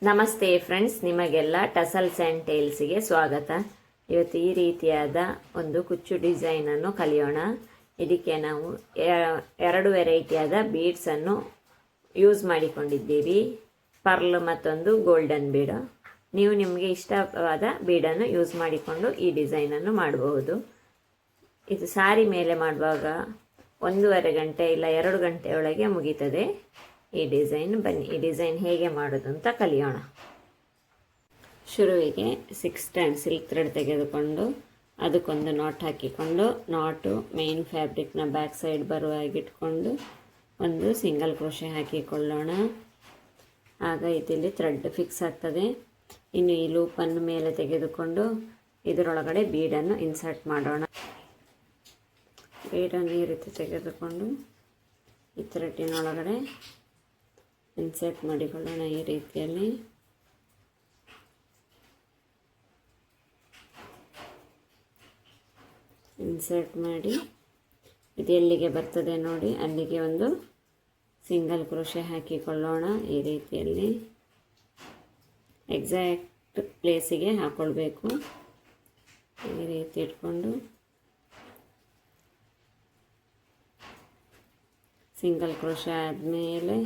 ನಮಸ್ತೆ ಫ್ರೆಂಡ್ಸ್, ನಿಮಗೆಲ್ಲ tassels and ಟೇಲ್ಸ್ಗೆ ಸ್ವಾಗತ. ಇವತ್ತು ಈ ರೀತಿಯಾದ ಒಂದು ಕುಚ್ಚು ಡಿಸೈನನ್ನು ಕಲಿಯೋಣ. ಇದಕ್ಕೆ ನಾವು ಎರಡು ವೆರೈಟಿಯಾದ ಬೀಡ್ಸನ್ನು ಯೂಸ್ ಮಾಡಿಕೊಂಡಿದ್ದೀವಿ. ಪರ್ಲ್ ಮತ್ತೊಂದು ಗೋಲ್ಡನ್ ಬೀಡ್. ನೀವು ನಿಮಗೆ ಇಷ್ಟವಾದ ಬೀಡನ್ನು ಯೂಸ್ ಮಾಡಿಕೊಂಡು ಈ ಡಿಸೈನನ್ನು ಮಾಡಬಹುದು. ಇದು ಸಾರಿ ಮೇಲೆ ಮಾಡುವಾಗ 1.5 ಗಂಟೆ ಇಲ್ಲ 2 ಗಂಟೆಯೊಳಗೆ ಮುಗೀತದೆ ಈ ಡಿಸೈನ್. ಬನ್ನಿ ಈ ಡಿಸೈನ್ ಹೇಗೆ ಮಾಡೋದು ಅಂತ ಕಲಿಯೋಣ. ಶುರುವಿಗೆ 6 ಸ್ಟ್ಯಾಂಡ್ ಸಿಲ್ಕ್ ಥ್ರೆಡ್ ತೆಗೆದುಕೊಂಡು ಅದಕ್ಕೊಂದು ನಾಟ್ ಹಾಕಿಕೊಂಡು ನಾಟು ಮೇನ್ ಫ್ಯಾಬ್ರಿಕ್ನ ಬ್ಯಾಕ್ ಸೈಡ್ ಬರುವಾಗಿಟ್ಕೊಂಡು ಒಂದು ಸಿಂಗಲ್ ಕ್ರೋಶೆ ಹಾಕಿಕೊಳ್ಳೋಣ. ಆಗ ಇದರಲ್ಲಿ ಥ್ರೆಡ್ ಫಿಕ್ಸ್ ಆಗ್ತದೆ. ಇನ್ನು ಈ ಲೂಪನ್ನು ಮೇಲೆ ತೆಗೆದುಕೊಂಡು ಇದರೊಳಗಡೆ ಬೀಡನ್ನು ಇನ್ಸರ್ಟ್ ಮಾಡೋಣ. ಬೀಡನ್ನು ಈ ರೀತಿ ತೆಗೆದುಕೊಂಡು ಈ ಥ್ರೆಡ್ಡಿನೊಳಗಡೆ ಇನ್ಸರ್ಟ್ ಮಾಡಿಕೊಳ್ಳೋಣ. ಈ ರೀತಿಯಲ್ಲಿ ಇನ್ಸರ್ಟ್ ಮಾಡಿ ಇದು ಎಲ್ಲಿಗೆ ಬರ್ತದೆ ನೋಡಿ ಅಲ್ಲಿಗೆ ಒಂದು ಸಿಂಗಲ್ ಕ್ರೋಶೆ ಹಾಕಿಕೊಳ್ಳೋಣ. ಈ ರೀತಿಯಲ್ಲಿ ಎಕ್ಸಾಕ್ಟ್ ಪ್ಲೇಸಿಗೆ ಹಾಕ್ಕೊಳ್ಬೇಕು. ಈ ರೀತಿ ಇಟ್ಕೊಂಡು ಸಿಂಗಲ್ ಕ್ರೋಶೆ ಆದಮೇಲೆ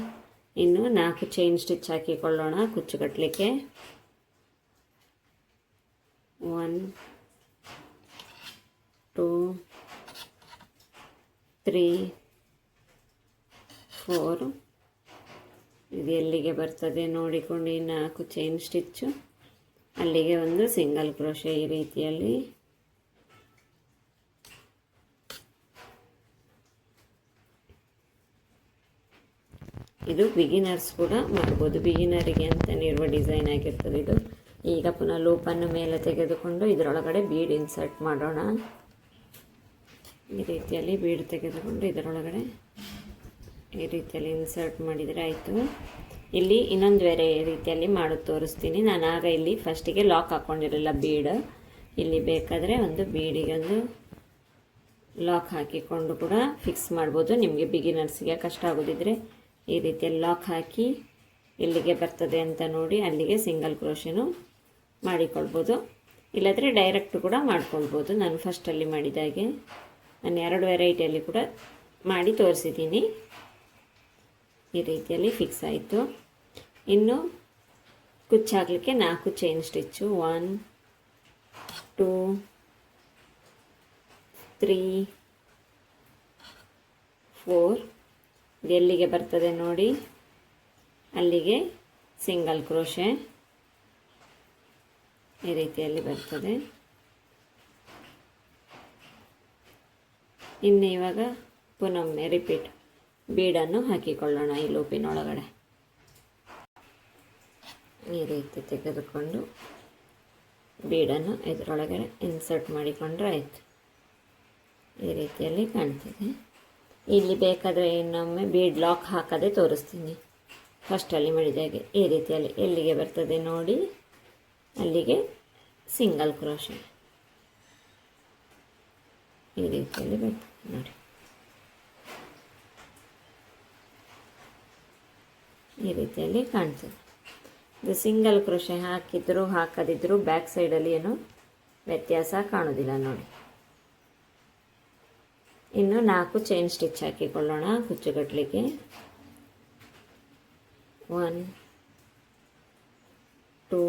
ಇನ್ನು 4 ಚೈನ್ ಸ್ಟಿಚ್ ಹಾಕಿಕೊಳ್ಳೋಣ ಕುಚ್ಚು ಕಟ್ಟಲಿಕ್ಕೆ. 1 2 3 4 ಇದು ಎಲ್ಲಿಗೆ ಬರ್ತದೆ ನೋಡಿಕೊಂಡು ಈ 4 ಚೈನ್ ಸ್ಟಿಚ್ಚು ಅಲ್ಲಿಗೆ ಒಂದು ಸಿಂಗಲ್ ಕ್ರೋಶೆ ಈ ರೀತಿಯಲ್ಲಿ. ಇದು ಬಿಗಿನರ್ಸ್ ಕೂಡ ಮಾಡ್ಬೋದು. ಬಿಗಿನರಿಗೆ ಅಂತಲೇ ಇರುವ ಡಿಸೈನ್ ಆಗಿರ್ತದೆ ಇದು. ಈಗ ಪುನಃ ಲೂಪನ್ನು ಮೇಲೆ ತೆಗೆದುಕೊಂಡು ಇದರೊಳಗಡೆ ಬೀಡ್ ಇನ್ಸರ್ಟ್ ಮಾಡೋಣ. ಈ ರೀತಿಯಲ್ಲಿ ಬೀಡ್ ತೆಗೆದುಕೊಂಡು ಇದರೊಳಗಡೆ ಈ ರೀತಿಯಲ್ಲಿ ಇನ್ಸರ್ಟ್ ಮಾಡಿದರೆ ಆಯಿತು. ಇಲ್ಲಿ ಇನ್ನೊಂದು ಬೇರೆ ರೀತಿಯಲ್ಲಿ ಮಾಡೋದು ತೋರಿಸ್ತೀನಿ. ನಾನು ಆಗ ಇಲ್ಲಿ ಫಸ್ಟಿಗೆ ಲಾಕ್ ಹಾಕ್ಕೊಂಡಿರಲಿಲ್ಲ ಬೀಡ್. ಇಲ್ಲಿ ಬೇಕಾದರೆ ಒಂದು ಬೀಡಿಗೆ ಒಂದು ಲಾಕ್ ಹಾಕಿಕೊಂಡು ಕೂಡ ಫಿಕ್ಸ್ ಮಾಡ್ಬೋದು. ನಿಮಗೆ ಬಿಗಿನರ್ಸ್ಗೆ ಕಷ್ಟ ಆಗೋದಿದ್ರೆ ಈ ರೀತಿಯಲ್ಲಿ ಲಾಕ್ ಹಾಕಿ ಎಲ್ಲಿಗೆ ಬರ್ತದೆ ಅಂತ ನೋಡಿ ಅಲ್ಲಿಗೆ ಸಿಂಗಲ್ ಕ್ರೋಶೆನೂ ಮಾಡಿಕೊಳ್ಬೋದು. ಇಲ್ಲಾಂದರೆ ಡೈರೆಕ್ಟ್ ಕೂಡ ಮಾಡ್ಕೊಳ್ಬೋದು. ನಾನು ಫಸ್ಟಲ್ಲಿ ಮಾಡಿದಾಗೆ ನಾನು 2 ವೆರೈಟಿಯಲ್ಲಿ ಕೂಡ ಮಾಡಿ ತೋರಿಸಿದ್ದೀನಿ. ಈ ರೀತಿಯಲ್ಲಿ ಫಿಕ್ಸ್ ಆಯಿತು. ಇನ್ನು ಕುಚ್ಚು ಹಾಕಲಿಕ್ಕೆ 4 ಚೈನ್ ಸ್ಟಿಚ್ಚು 1 2 3 4 ಇದು ಎಲ್ಲಿಗೆ ಬರ್ತದೆ ನೋಡಿ ಅಲ್ಲಿಗೆ ಸಿಂಗಲ್ ಕ್ರೋಶೆ ಈ ರೀತಿಯಲ್ಲಿ ಬರ್ತದೆ. ಇನ್ನು ಇವಾಗ ಪುನೊಮ್ಮೆ ರಿಪೀಟ್ ಬೀಡನ್ನು ಹಾಕಿಕೊಳ್ಳೋಣ ಈ ಲೂಪಿನೊಳಗಡೆ. ಈ ರೀತಿ ತೆಗೆದುಕೊಂಡು ಬೀಡನ್ನು ಇದರೊಳಗಡೆ ಇನ್ಸರ್ಟ್ ಮಾಡಿಕೊಂಡ್ರೆ ಆಯಿತು. ಈ ರೀತಿಯಲ್ಲಿ ಕಾಣ್ತದೆ. ಇಲ್ಲಿ ಬೇಕಾದರೆ ಇನ್ನೊಮ್ಮೆ ಬೀಡ್ ಲಾಕ್ ಹಾಕದೆ ತೋರಿಸ್ತೀನಿ. ಫಸ್ಟಲ್ಲಿ ಮಾಡಿದಾಗೆ ಈ ರೀತಿಯಲ್ಲಿ ಎಲ್ಲಿಗೆ ಬರ್ತದೆ ನೋಡಿ ಅಲ್ಲಿಗೆ ಸಿಂಗಲ್ ಕ್ರೋಶೆ ಈ ರೀತಿಯಲ್ಲಿ ಬರ್ತದೆ ನೋಡಿ. ಈ ರೀತಿಯಲ್ಲಿ ಕಾಣ್ತದೆ. ಇದು ಸಿಂಗಲ್ ಕ್ರೋಶೆ ಹಾಕಿದ್ರು ಹಾಕದಿದ್ದರೂ ಬ್ಯಾಕ್ ಸೈಡಲ್ಲಿ ಏನು ವ್ಯತ್ಯಾಸ ಕಾಣೋದಿಲ್ಲ ನೋಡಿ. ಇನ್ನು 4 ಚೈನ್ ಸ್ಟಿಚ್ ಹಾಕಿಕೊಳ್ಳೋಣ ಕುಚ್ಚು ಕಟ್ಟಲಿಕ್ಕೆ. 1 2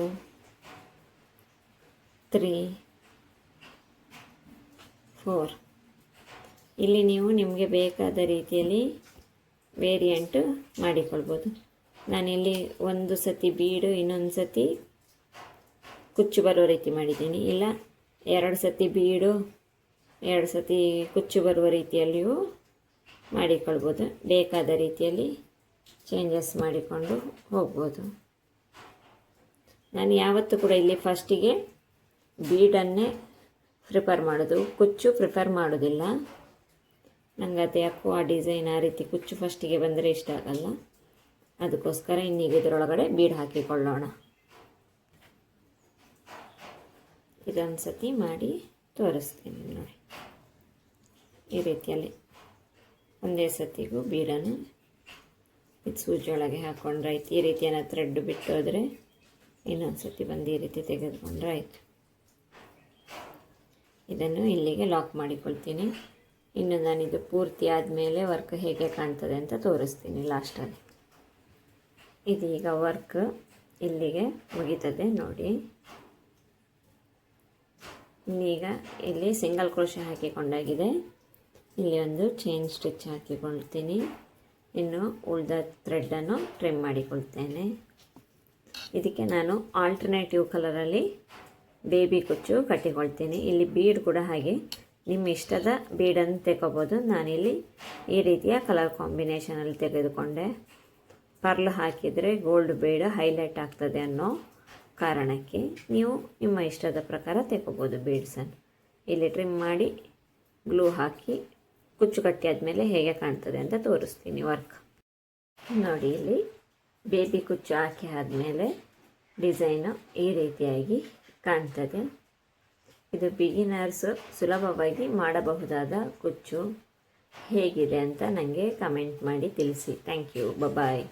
3 4 ಇಲ್ಲಿ ನೀವು ನಿಮಗೆ ಬೇಕಾದ ರೀತಿಯಲ್ಲಿ ವೇರಿಯಂಟ್ ಮಾಡಿಕೊಳ್ಬೋದು. ನಾನಿಲ್ಲಿ ಒಂದು ಸತಿ ಬೀಡು ಇನ್ನೊಂದು ಸತಿ ಕುಚ್ಚು ಬರೋ ರೀತಿ ಮಾಡಿದ್ದೀನಿ. ಇಲ್ಲ 2 ಸತಿ ಬೀಡು 2 ಸತಿ ಕುಚ್ಚು ಬರುವ ರೀತಿಯಲ್ಲಿಯೂ ಮಾಡಿಕೊಳ್ಬೋದು. ಬೇಕಾದ ರೀತಿಯಲ್ಲಿ ಚೇಂಜಸ್ ಮಾಡಿಕೊಂಡು ಹೋಗ್ಬೋದು. ನಾನು ಯಾವತ್ತೂ ಕೂಡ ಇಲ್ಲಿ ಫಸ್ಟಿಗೆ ಬೀಡನ್ನೇ ಪ್ರಿಫರ್ ಮಾಡೋದು, ಕುಚ್ಚು ಪ್ರಿಫರ್ ಮಾಡೋದಿಲ್ಲ. ನನಗೆ ಅದು ಯಾಕೋ ಆ ಡಿಸೈನ್ ಆ ರೀತಿ ಕುಚ್ಚು ಫಸ್ಟಿಗೆ ಬಂದರೆ ಇಷ್ಟ ಆಗಲ್ಲ. ಅದಕ್ಕೋಸ್ಕರ ಇನ್ನೀಗ ಇದರೊಳಗಡೆ ಬೀಡ್ ಹಾಕಿಕೊಳ್ಳೋಣ. ಇದೊಂದು ಸತಿ ಮಾಡಿ ತೋರಿಸ್ತೀನಿ ನೋಡಿ. ಈ ರೀತಿಯಲ್ಲಿ ಒಂದೇ ಸತಿಗೂ ಬೀಡನ್ನು ಇದು ಸೂಜಿಯೊಳಗೆ ಹಾಕ್ಕೊಂಡ್ರೆ ಆಯ್ತು. ಈ ರೀತಿಯನ್ನು ಥ್ರೆಡ್ ಬಿಟ್ಟು ಹೋದರೆ ಇನ್ನೊಂದು ಸತಿ ಬಂದು ಈ ರೀತಿ ತೆಗೆದುಕೊಂಡ್ರೆ ಆಯಿತು. ಇದನ್ನು ಇಲ್ಲಿಗೆ ಲಾಕ್ ಮಾಡಿಕೊಳ್ತೀನಿ. ಇನ್ನು ನಾನಿದು ಪೂರ್ತಿ ಆದಮೇಲೆ ವರ್ಕ್ ಹೇಗೆ ಕಾಣ್ತದೆ ಅಂತ ತೋರಿಸ್ತೀನಿ ಲಾಸ್ಟಲ್ಲಿ. ಇದೀಗ ವರ್ಕ್ ಇಲ್ಲಿಗೆ ಮುಗೀತದೆ ನೋಡಿ. ಇನ್ನೀಗ ಇಲ್ಲಿ ಸಿಂಗಲ್ ಕ್ರೋಶೆ ಹಾಕಿಕೊಂಡಾಗಿದೆ. ಇಲ್ಲಿ ಒಂದು ಚೈನ್ ಸ್ಟಿಚ್ ಹಾಕಿಕೊಳ್ತೀನಿ. ಇನ್ನು ಉಳಿದ ಥ್ರೆಡ್ಡನ್ನು ಟ್ರಿಮ್ ಮಾಡಿಕೊಳ್ತೇನೆ. ಇದಕ್ಕೆ ನಾನು ಆಲ್ಟರ್ನೇಟಿವ್ ಕಲರಲ್ಲಿ ಬೇಬಿ ಕುಚ್ಚು ಕಟ್ಟಿಕೊಳ್ತೀನಿ. ಇಲ್ಲಿ ಬೀಡ್ ಕೂಡ ಹಾಗೆ ನಿಮ್ಮ ಇಷ್ಟದ ಬೀಡನ್ನು ತೆಗೋಬೋದು. ನಾನಿಲ್ಲಿ ಈ ರೀತಿಯ ಕಲರ್ ಕಾಂಬಿನೇಷನಲ್ಲಿ ತೆಗೆದುಕೊಂಡೆ. ಪರ್ಲ್ ಹಾಕಿದರೆ ಗೋಲ್ಡ್ ಬೀಡ್ ಹೈಲೈಟ್ ಆಗ್ತದೆ ಅನ್ನೋ ಕಾರಣಕ್ಕೆ ನೀವು ನಿಮ್ಮ ಇಷ್ಟದ ಪ್ರಕಾರ ತೆಗೋಬೋದು ಬೀಡ್ಸನ್ನು. ಇಲ್ಲಿ ಟ್ರಿಮ್ ಮಾಡಿ ಗ್ಲೂ ಹಾಕಿ ಕುಚ್ಚು ಕಟ್ಟಿ ಆದಮೇಲೆ ಹೇಗೆ ಕಾಣ್ತದೆ ಅಂತ ತೋರಿಸ್ತೀನಿ ವರ್ಕ್. ನೋಡಿ, ಇಲ್ಲಿ ಬೇಬಿ ಕುಚ್ಚು ಹಾಕಿ ಆದಮೇಲೆ ಡಿಸೈನು ಈ ರೀತಿಯಾಗಿ ಕಾಣ್ತದೆ. ಇದು ಬಿಗಿನರ್ಸ್ ಸುಲಭವಾಗಿ ಮಾಡಬಹುದಾದ ಕುಚ್ಚು. ಹೇಗಿದೆ ಅಂತ ನನಗೆ ಕಮೆಂಟ್ ಮಾಡಿ ತಿಳಿಸಿ. Thank you. ಬಾಯ್.